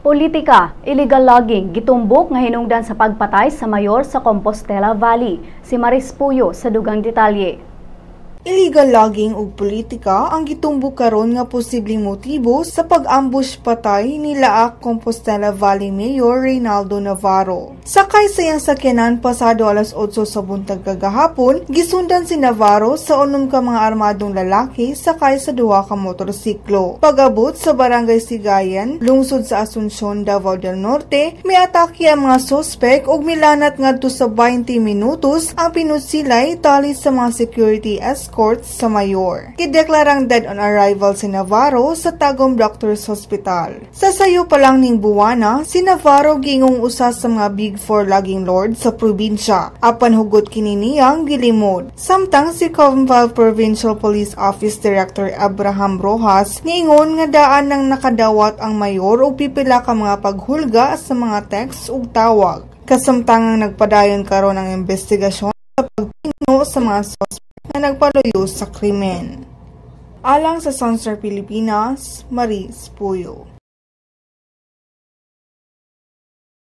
Politika, illegal logging, gitumbok nga hinungdan sa pagpatay sa mayor sa Compostela Valley. Si Maris Puyo sa dugang detalye. Illegal logging ug politika ang gitumbok karon nga posibleng motibo sa pag-ambush patay ni Laak Compostela Valley Mayor Reynaldo Navarro. Sakay sa iyang sakyanan pasado alas 8 sa buntag kagahapon, gisundan si Navarro sa 6 ka mga armadong lalaki sakay sa 2 ka motorsiklo. Pag-abot sa Barangay Sigayan, lungsod sa Asuncion, Davao del Norte, may atake ang mga sospek ug milanat ngadto sa 20 minutos ang pinutsilay tali sa mga security escort sa mayor. Gideklarang dead on arrival si Navarro sa Tagum Doctors Hospital. Sa sayo pa lang ning buwana, si Navarro gingong usa sa mga Big Four logging lord sa probinsya. Apan hugot kini niyang gilimod. Samtang si Covenville Provincial Police Office Director Abraham Rojas niingon nga daan nang nakadawat ang mayor o pipila ka mga paghulga sa mga text ug tawag. Kasamtangang nagpadayon karon ang investigasyon sa pagpino sa mga suspect na nagpaluyo sa krimen. Alang sa Sunstar Pilipinas, Maris Puyo.